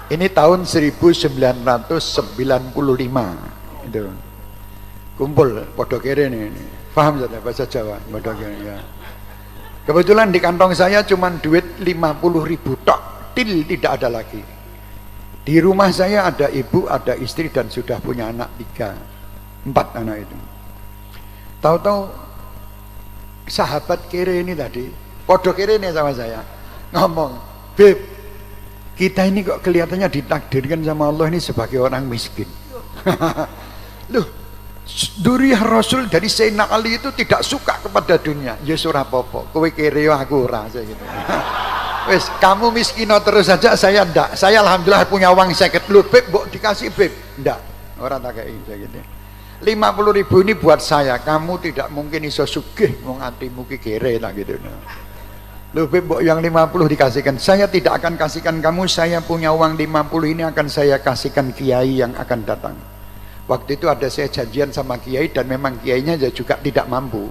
Ini tahun 1995 itu. Kumpul podo kere ini. Paham saja bahasa Jawa, podo kere ya. Kebetulan di kantong saya cuma duit 50.000 tok, til tidak ada lagi. Di rumah saya ada ibu, ada istri dan sudah punya anak 4 anak itu. Tahu-tahu sahabat kere ini tadi, podo kere ini sama saya, ngomong, Beb, kita ini kok kelihatannya ditakdirkan sama Allah ini sebagai orang miskin. Loh, Duriyah Rasul dari Sayyidina Ali itu tidak suka kepada dunia. Ya surah popo, kowe kere aku ora gitu. Wes, kamu miskin terus saja, saya ndak. Saya alhamdulillah punya uang 50. Lu Beb, mbok dikasih Beb. Ndak, orang tak kayak gitu. 50.000 ini buat saya. Kamu tidak mungkin iso sugih wong atimu ki kere tak gitu. Lu Beb, mbok yang 50 dikasihkan. Saya tidak akan kasihkan kamu, saya punya uang 50 ini akan saya kasihkan kiai yang akan datang. Waktu itu ada saya janjian sama kiai dan memang kiainya juga tidak mampu.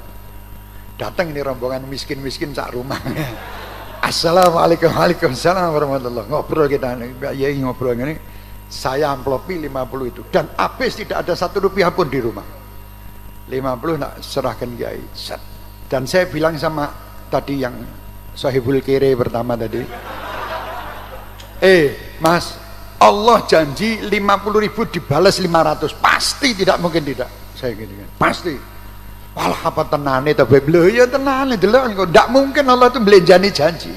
Datang ini rombongan miskin-miskin sak rumah. Assalamualaikum, waalaikumsalam warahmatullahi. Ngobrol kita, kiai ngobrol ini. Saya amplopi 50 itu dan habis tidak ada 1 rupiah pun di rumah. 50 nak serahkan kiai. Dan saya bilang sama tadi yang Sahibul kiri pertama tadi. Mas, Allah janji 50.000 dibalas 500. Pasti tidak mungkin tidak. Saya gini kan. Pasti. Walah apa tenane ta Beb? Lho ya tenane delok kok ndak mungkin Allah itu belenjani janji.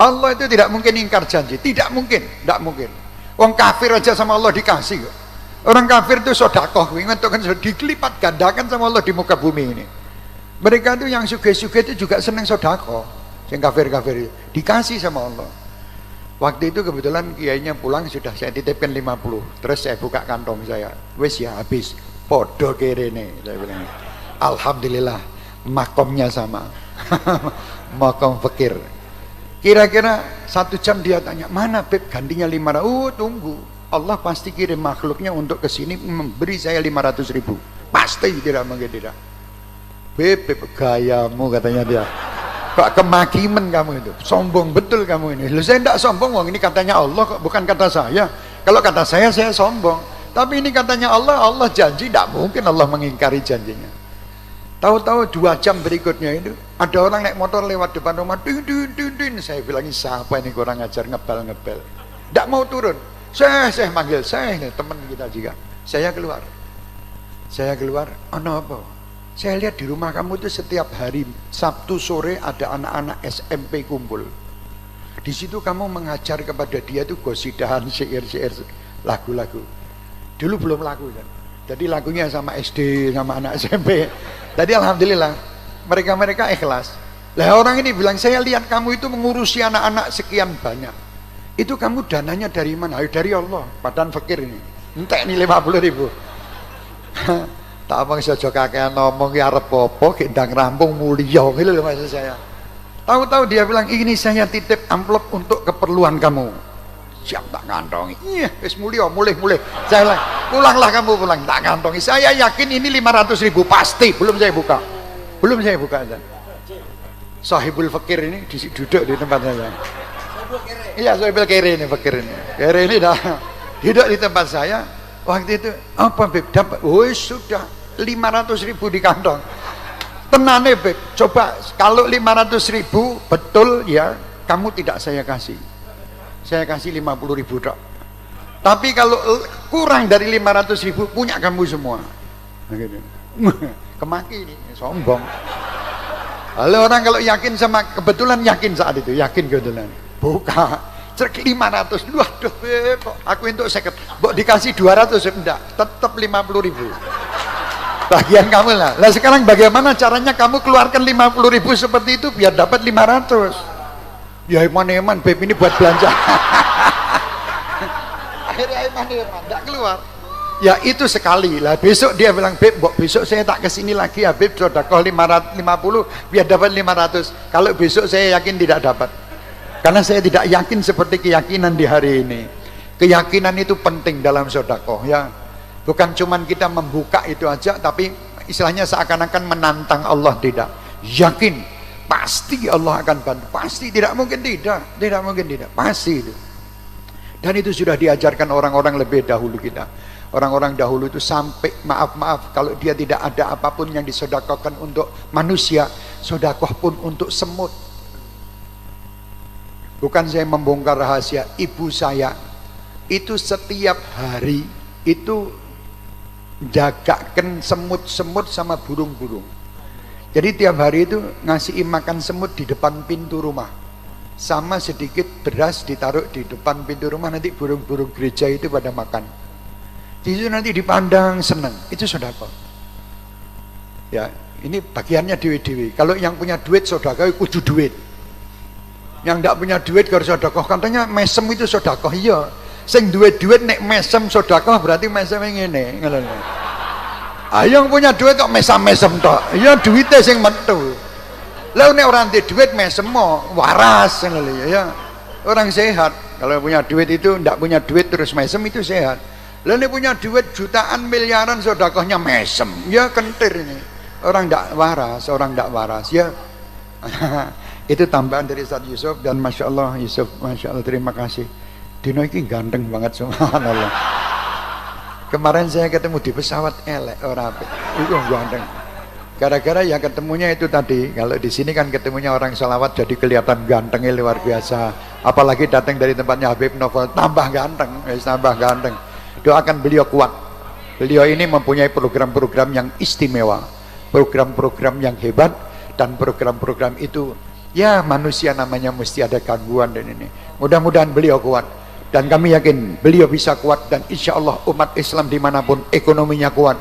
Allah itu tidak mungkin ingkar janji. Tidak mungkin, tidak mungkin. Wong kafir aja sama Allah dikasih kok. Orang kafir itu sedekah, ingat kan dikelipat gandakan sama Allah di muka bumi ini. Mereka itu yang sugih-sugih itu juga senang sedekah. Yang kafir-kafir itu dikasih sama Allah. Waktu itu kebetulan kiainya pulang, sudah saya titipkan 50. Terus saya buka kantong saya, wes ya habis. Podo kerene, saya bilang. Alhamdulillah, makomnya sama. Makom fakir. Kira-kira 1 jam dia tanya, mana Beb gantinya 500? Tunggu, Allah pasti kirim makhluknya untuk kesini memberi saya 500.000. Pasti tidak mungkin tidak. Beb, gayamu katanya dia. Kok kemakiman kamu itu, sombong betul kamu ini. Loh, saya tidak sombong, wong ini katanya Allah kok, bukan kata saya. Kalau kata saya sombong. Tapi ini katanya Allah, Allah janji, tidak mungkin Allah mengingkari janjinya. Tahu-tahu 2 jam berikutnya itu ada orang naik motor lewat depan rumah, din. Saya bilangin siapa ini kurang ajar, ngebel. Tidak mau turun. Saya manggil, saya teman kita juga. Saya keluar, ono apa? Saya lihat di rumah kamu itu setiap hari Sabtu sore ada anak-anak SMP kumpul. Di situ kamu mengajar kepada dia itu gosidahan, syair-syair, lagu-lagu. Dulu belum lagu kan. Jadi lagunya sama SD, sama anak SMP. Tadi alhamdulillah mereka ikhlas. Lah orang ini bilang, saya lihat kamu itu mengurusi anak-anak sekian banyak. Itu kamu dananya dari mana? Dari Allah. Badan fakir ini. Entek nih 50.000. Tak apa saja kakean ngomong ya arep apa gendang rampung mulia gitu loh maksud saya. Tahu-tahu dia bilang, ini saya titip amplop untuk keperluan kamu. Siap tak kantongi. Iya, wis mulia, mulih. Saya bilang, pulanglah kamu pulang, tak kantongi. Saya yakin ini 500.000 pasti. Belum saya buka aja. Sahibul fakir ini duduk di tempat saya. Iya, sahibul kiri ini fakir ini. Kiri ini dah duduk di tempat saya. Waktu itu apa Beb dapat? Oh sudah 500.000 di kantong. Tenane Beb, coba kalau 500.000 betul ya kamu tidak saya kasih. Saya kasih 50.000 dok. Tapi kalau kurang dari 500.000 punya kamu semua. Nah, gitu. Kemaki ini sombong. Kalau orang kalau yakin sama kebetulan yakin saat itu, yakin kebetulan. Buka. Cek 500, waduh kok aku untuk 50, mbok dikasih 200 enggak, tetap 50.000 bagian kamu lah. Lah sekarang bagaimana caranya kamu keluarkan 50.000 seperti itu biar dapat 500? Ya eman Beb ini buat belanja. Akhirnya eman enggak keluar. Ya itu sekali lah, besok dia bilang Beb, besok saya tak kesini lagi ya Beb, sedekah 550 biar dapat 500. Kalau besok saya yakin tidak dapat. Karena saya tidak yakin seperti keyakinan di hari ini. Keyakinan itu penting dalam sedekah ya. Bukan cuman kita membuka itu aja, tapi istilahnya seakan-akan menantang Allah, tidak. Yakin pasti Allah akan bantu. Pasti, tidak mungkin tidak. Tidak mungkin tidak. Pasti itu. Dan itu sudah diajarkan orang-orang lebih dahulu kita. Orang-orang dahulu itu sampai maaf kalau dia tidak ada apapun yang disedekahkan untuk manusia, sedekah pun untuk semut. Bukan saya membongkar rahasia, ibu saya itu setiap hari itu jagakan semut-semut sama burung-burung. Jadi tiap hari itu ngasih makan semut di depan pintu rumah, sama sedikit beras ditaruh di depan pintu rumah, nanti burung-burung gereja itu pada makan. Itu nanti dipandang senang, itu sedekah. Ya, ini bagiannya dewi-dewi. Kalau yang punya duit sedekah kudu duit. Yang tidak punya duit harus sedekah. Katanya mesem itu sedekah. Iya. Sing duit nek mesem sedekah berarti mesem ngene. Yang punya duit kok mesem tok. Ya duitnya sing metu. Lah nek orang di duit mesem mo waras ya. Orang sehat. Kalau punya duit itu tidak punya duit terus mesem itu sehat. Lah nek punya duit jutaan miliaran sedekahnya mesem. Ya kentir ini. Orang tidak waras, ya. Itu tambahan dari Ustaz Yusuf, dan Masya Allah Yusuf, Masya Allah, terima kasih. Dino ini ganteng banget, subhanallah. Kemarin saya ketemu di pesawat elek orang itu ganteng. Gara-gara yang ketemunya itu tadi, kalau di sini kan ketemunya orang salawat jadi kelihatan gantengnya luar biasa. Apalagi datang dari tempatnya Habib Novel, tambah ganteng, tambah ganteng. Doakan beliau kuat. Beliau ini mempunyai program-program yang istimewa, program-program yang hebat, dan program-program itu ya manusia namanya mesti ada gangguan dan ini. Mudah-mudahan beliau kuat. Dan kami yakin beliau bisa kuat, dan insya Allah umat Islam dimanapun ekonominya kuat.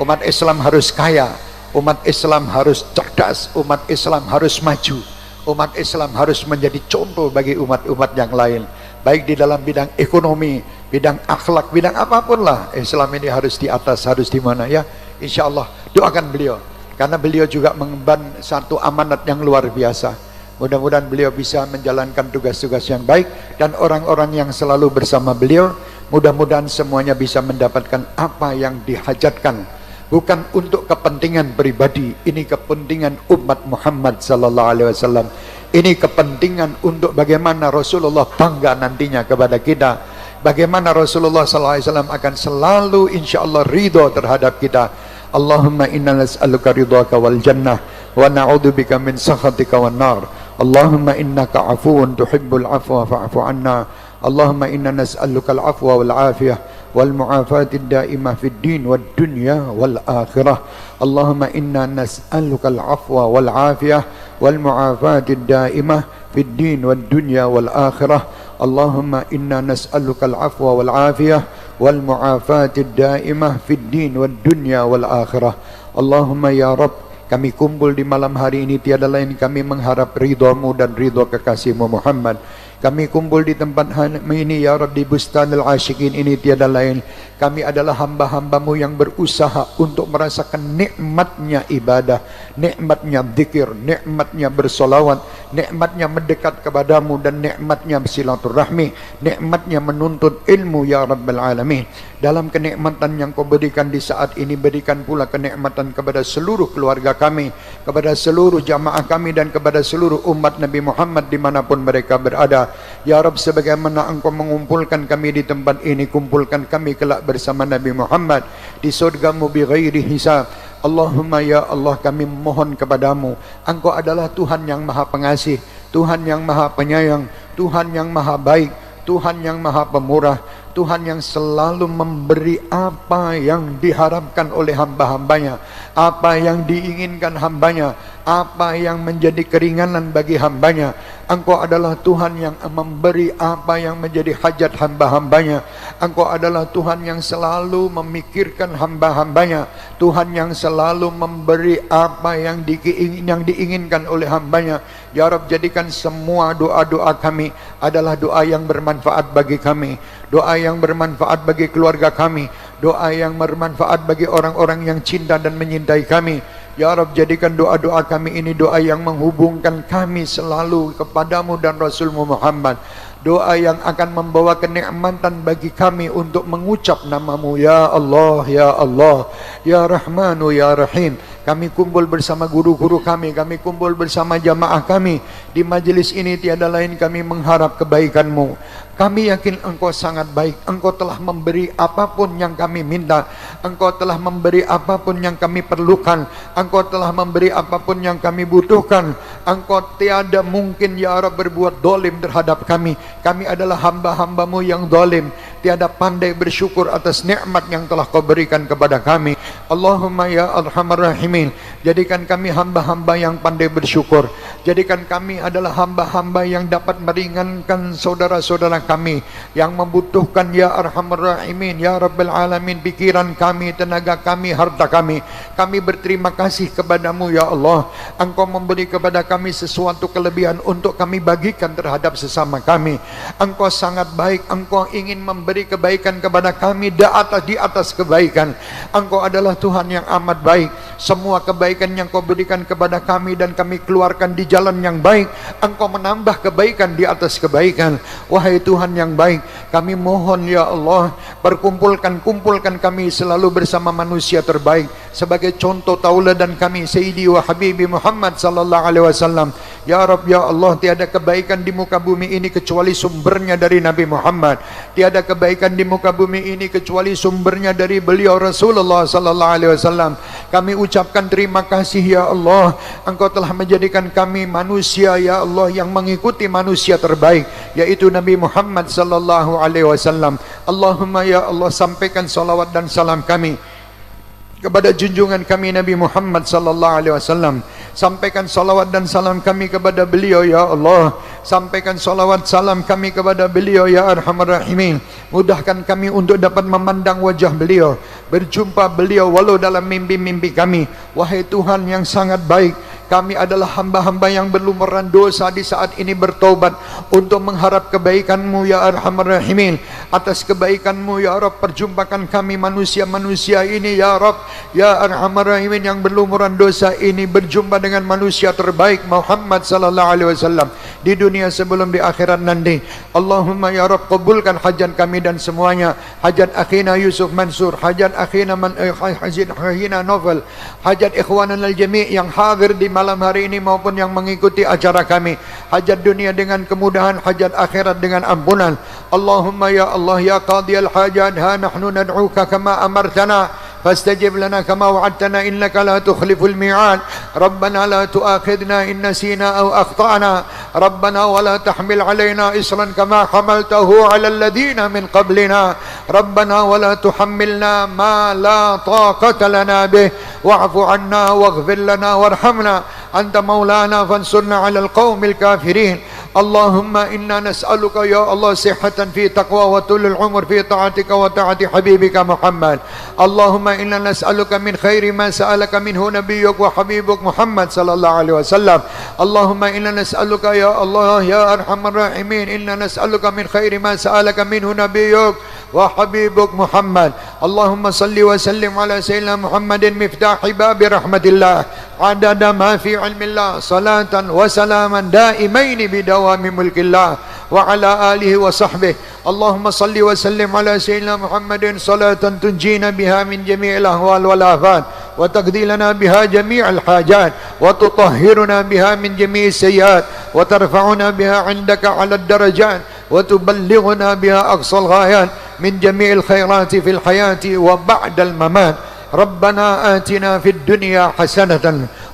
Umat Islam harus kaya, umat Islam harus cerdas, umat Islam harus maju, umat Islam harus menjadi contoh bagi umat-umat yang lain. Baik di dalam bidang ekonomi, bidang akhlak, bidang apapun lah. Islam ini harus di atas, harus di mana ya. Insya Allah doakan beliau. Karena beliau juga mengemban satu amanat yang luar biasa. Mudah-mudahan beliau bisa menjalankan tugas-tugas yang baik, dan orang-orang yang selalu bersama beliau mudah-mudahan semuanya bisa mendapatkan apa yang dihajatkan, bukan untuk kepentingan pribadi, ini kepentingan umat Muhammad sallallahu alaihi wasallam. Ini kepentingan untuk bagaimana Rasulullah bangga nantinya kepada kita, bagaimana Rasulullah sallallahu alaihi wasallam akan selalu insyaallah ridho terhadap kita. Allahumma inna nas'aluka ridhaka wal jannah wa na'udzubika min sakhatika wan nar. Allahumma innaka afuwun tuhibbul afwa fa'fu anna. Allahumma inna nas'aluka al-afwa wal afiyah wal mu'afati ad-daimah fid din wad dunya wal akhirah. Allahumma inna nas'aluka al-afwa wal afiyah wal mu'afati ad-daimah fid din wad dunya wal akhirah. Allahumma inna nas'aluka al-afwa wal afiyah wal mu'afati ad-daimah fid din wad dunya wal akhirah. Allahumma ya Rabb, kami kumpul di malam hari ini tiada lain kami mengharap ridhamu dan ridha kekasihmu Muhammad. Kami kumpul di tempat ini ya Rabbi Bustanul Asyikin ini tiada lain kami adalah hamba-hambamu yang berusaha untuk merasakan nikmatnya ibadah, nikmatnya zikir, nikmatnya bersolawat, nikmatnya mendekat kepadamu, dan nikmatnya silaturahmi, nikmatnya menuntut ilmu ya Rabbal Alamin. Dalam kenikmatan yang kau berikan di saat ini, berikan pula kenikmatan kepada seluruh keluarga kami, kepada seluruh jamaah kami, dan kepada seluruh umat Nabi Muhammad dimanapun mereka berada. Ya Rabb, sebagaimana engkau mengumpulkan kami di tempat ini, kumpulkan kami kelak bersama Nabi Muhammad di surgamu bi ghairi hisab. Allahumma ya Allah, kami mohon kepadamu, engkau adalah Tuhan yang maha pengasih, Tuhan yang maha penyayang, Tuhan yang maha baik, Tuhan yang maha pemurah, Tuhan yang selalu memberi apa yang diharapkan oleh hamba-hambanya, apa yang diinginkan hambanya, apa yang menjadi keringanan bagi hambanya. Engkau adalah Tuhan yang memberi apa yang menjadi hajat hamba-hambanya. Engkau adalah Tuhan yang selalu memikirkan hamba-hambanya, Tuhan yang selalu memberi apa yang diinginkan oleh hambanya. Ya Rabb, jadikan semua doa-doa kami adalah doa yang bermanfaat bagi kami, doa yang bermanfaat bagi keluarga kami, doa yang bermanfaat bagi orang-orang yang cinta dan menyintai kami. Ya Rabb, jadikan doa-doa kami ini doa yang menghubungkan kami selalu kepadamu dan Rasulmu Muhammad. Doa yang akan membawa kenikmatan bagi kami untuk mengucap namamu ya Allah, ya Allah, ya Rahmanu, ya Rahim. Kami kumpul bersama guru-guru kami kumpul bersama jamaah kami di majelis ini, tiada lain kami mengharap kebaikanmu. Kami yakin engkau sangat baik, engkau telah memberi apapun yang kami minta, engkau telah memberi apapun yang kami perlukan, engkau telah memberi apapun yang kami butuhkan. Engkau tiada mungkin ya Rabb berbuat dolim terhadap kami. Kami adalah hamba-hambamu yang dolim, tiada pandai bersyukur atas nikmat yang telah kau berikan kepada kami. Allahumma ya Arhamar Rahimin, jadikan kami hamba-hamba yang pandai bersyukur. Jadikan kami adalah hamba-hamba yang dapat meringankan saudara-saudara kami yang membutuhkan ya Arhamar Rahimin, ya Rabbal Alamin, pikiran kami, tenaga kami, harta kami. Kami berterima kasih kepadamu ya Allah. Engkau memberi kepada kami sesuatu kelebihan untuk kami bagikan terhadap sesama kami. Engkau sangat baik, engkau ingin memberi kebaikan kepada kami di atas kebaikan. Engkau adalah Tuhan yang amat baik. Semua kebaikan yang kau berikan kepada kami dan kami keluarkan di jalan yang baik, engkau menambah kebaikan di atas kebaikan. Wahai Tuhan yang baik, kami mohon ya Allah, kumpulkan kami selalu bersama manusia terbaik sebagai contoh tauladan kami Sayyidi wa Habibi Muhammad sallallahu alaihi wasallam Ya Rabb, ya Allah, tiada kebaikan di muka bumi ini kecuali sumbernya dari Nabi Muhammad. Tiada kebaikan di muka bumi ini kecuali sumbernya dari beliau Rasulullah sallallahu alaihi wasallam. Kami ucapkan terima kasih ya Allah, Engkau telah menjadikan kami manusia ya Allah yang mengikuti manusia terbaik, yaitu Nabi Muhammad sallallahu alaihi wasallam. Allahumma ya Allah, sampaikan salawat dan salam kami kepada junjungan kami Nabi Muhammad sallallahu alaihi wasallam. Sampaikan salawat dan salam kami kepada beliau ya Allah. Sampaikan salawat salam kami kepada beliau ya Arhamar Rahimin. Mudahkan kami untuk dapat memandang wajah beliau, berjumpa beliau walau dalam mimpi-mimpi kami. Wahai Tuhan yang sangat baik, kami adalah hamba-hamba yang berlumuran dosa di saat ini bertaubat untuk mengharap kebaikan-Mu ya Arhamar Rahimin. Atas kebaikan-Mu ya Rabb, perjumpakan kami manusia-manusia ini ya Rabb, ya Arhamar Rahimin, yang berlumuran dosa ini berjumpa dengan manusia terbaik Muhammad sallallahu alaihi wasallam di dunia sebelum di akhirat nanti. Allahumma ya Rabb, kabulkan hajat kami dan semuanya, hajat akhina Yusuf Mansur, hajat akhina Novel, hajat ikhwanan al-jami' yang hadir di malam hari ini maupun yang mengikuti acara kami. Hajat dunia dengan kemudahan, hajat akhirat dengan ampunan. Allahumma ya Allah ya qadiyal hajat, ha nahnu nad'uka kama amartana فاستجب لنا كما وعدتنا إنك لا تخلف الميعاد. ربنا لا تؤاخذنا إن نسينا أو أخطأنا. ربنا ولا تحمل علينا إصرا كما حملته على الذين من قبلنا. ربنا ولا تحملنا ما لا طاقة لنا به واعف عنا واغفر لنا وارحمنا أنت مولانا فانصرنا على القوم الكافرين. اللهم إنا نسألك يا الله صحة في تقوى وطول العمر في طاعتك وطاعة حبيبك محمد. اللهم إنا نسألك من خير ما سألك منه نبيك وحبيبك محمد صلى الله عليه وسلم. اللهم إنا نسألك يا الله يا أرحم الراحمين، إنا نسألك من خير ما سألك منه نبيك وحبيبك محمد. اللهم صل وسلم على سيدنا محمد مفتاح باب رحمة الله عدد ما في علم الله صلاة وسلاما دائمين بدوام ملك الله وعلى آله وصحبه. اللهم صل وسلم على سيدنا محمد صلاة تنجينا بها من جميع الأهوال والآفات وتقضي لنا بها جميع الحاجات وتطهرنا بها من جميع السيئات وترفعنا بها عندك على الدرجات وتبلغنا بها أقصى الغايات من جميع الخيرات في الحياة وبعد الممات. ربنا آتنا في الدنيا حسنة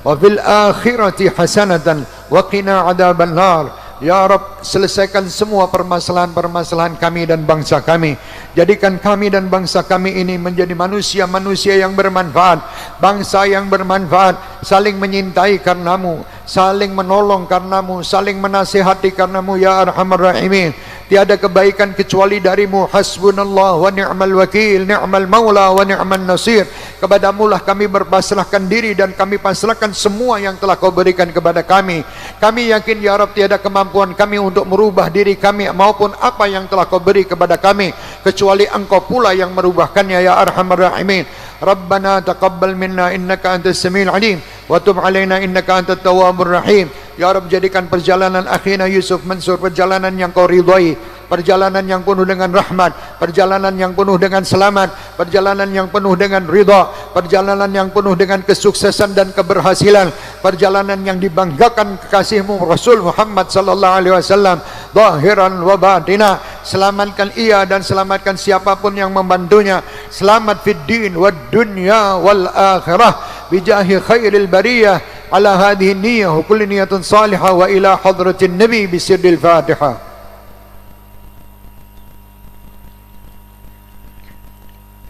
وفي الآخرة حسنة وقنا عذاب النار. Ya Rabb, selesaikan semua permasalahan-permasalahan kami dan bangsa kami. Jadikan kami dan bangsa kami ini menjadi manusia-manusia yang bermanfaat, bangsa yang bermanfaat, saling menyintai karenamu, saling menolong karenamu, saling menasihati karenamu ya Arhamar Rahimin. Tiada kebaikan kecuali darimu. Hasbunallah wa ni'mal wakil, ni'mal maula wa ni'man nasir. Kepadamulah kami berpasrahkan diri dan kami pasrahkan semua yang telah kau berikan kepada kami. Kami yakin ya Rabb, tiada kemampuan kami untuk merubah diri kami maupun apa yang telah kau beri kepada kami, kecuali engkau pula yang merubahkannya ya Arhamar Rahimin. Rabbana taqabbal minna innaka antas samiul alim wa tub alaina innaka antat tawwabur rahim. Ya Rabb, jadikan perjalanan akhina Yusuf Mansur perjalanan yang kau ridhai, perjalanan yang penuh dengan rahmat, perjalanan yang penuh dengan selamat, perjalanan yang penuh dengan ridha, perjalanan yang penuh dengan kesuksesan dan keberhasilan, perjalanan yang dibanggakan kekasihmu Rasul Muhammad sallallahu alaihi wasallam zahiran wa batina. Selamatkan ia dan selamatkan siapapun yang membantunya. Selamat fid din wad dunya wal akhirah bijahi khairil bariyah ala hadhihi niyyah wa kulli niyatin salihah wa ila hadratin nabi bisirril fatihah.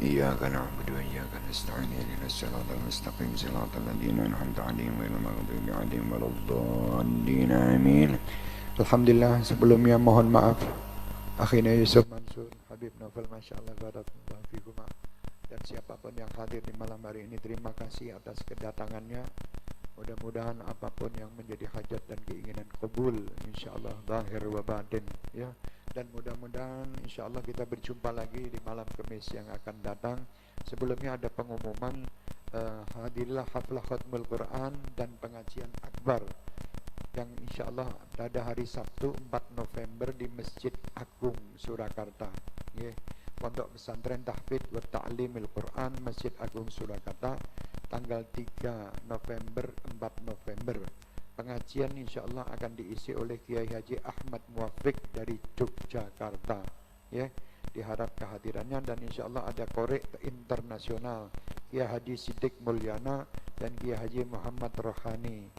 Iyyaka na'budu wa iyyaka nasta'in ihdinas siratal mustaqim siratal ladzina an'amta 'alaihim ghairil maghdubi 'alaihim waladdallin. Amin. Alhamdulillah, sebelumnya mohon maaf akhina Yusuf Mansur, Habib Novel, masyaallah barakallahu fikum, dan siapapun yang hadir di malam hari ini. Terima kasih atas kedatangannya. Mudah-mudahan apapun yang menjadi hajat dan keinginan kabul insyaallah zahir wa batin ya. Dan mudah-mudahan insyaallah kita berjumpa lagi di malam Kamis yang akan datang. Sebelumnya ada pengumuman, hadirlah haflah khatmul Quran dan pengajian akbar yang insyaallah pada hari Sabtu 4 November di Masjid Agung Surakarta ya. Pondok Pesantren Tahfidz wa Ta'limil Quran Masjid Agung Surakarta, tanggal 3 November 4 November Pengajian insya Allah akan diisi oleh Kiai Haji Ahmad Muwafiq dari Yogyakarta. Ya, diharap kehadirannya dan insya Allah ada korek internasional Kiai Haji Siddiq Mulyana dan Kiai Haji Muhammad Rohani.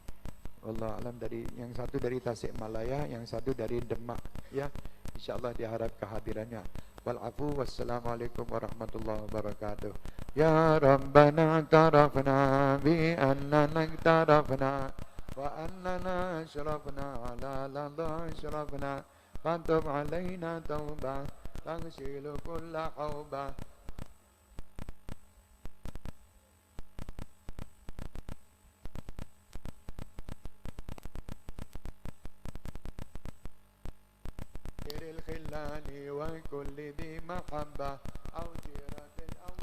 Allah alam, dari yang satu dari Tasikmalaya, yang satu dari Demak. Ya, insya Allah diharap kehadirannya. Walafu wassalamualaikum warahmatullahi wabarakatuh. Ya Rabbana tarafna bi annana tarafna wa annana ashrafna ala ladha ashrafna fatub alaina tawbah taghsilu kulla hawbah. الخلان وكل ذي محبة أو جيرة أو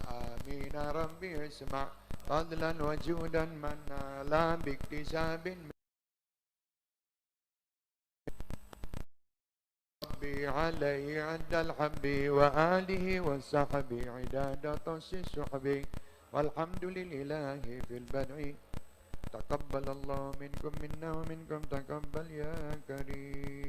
آمين ربي اسمع فضلا وجودا من لا باكتساب ربي عليه عند الحب وآله والصحب عداد طش السحب والحمد لله في البدء تقبل الله منكم منا ومنكم تقبل يا كريم.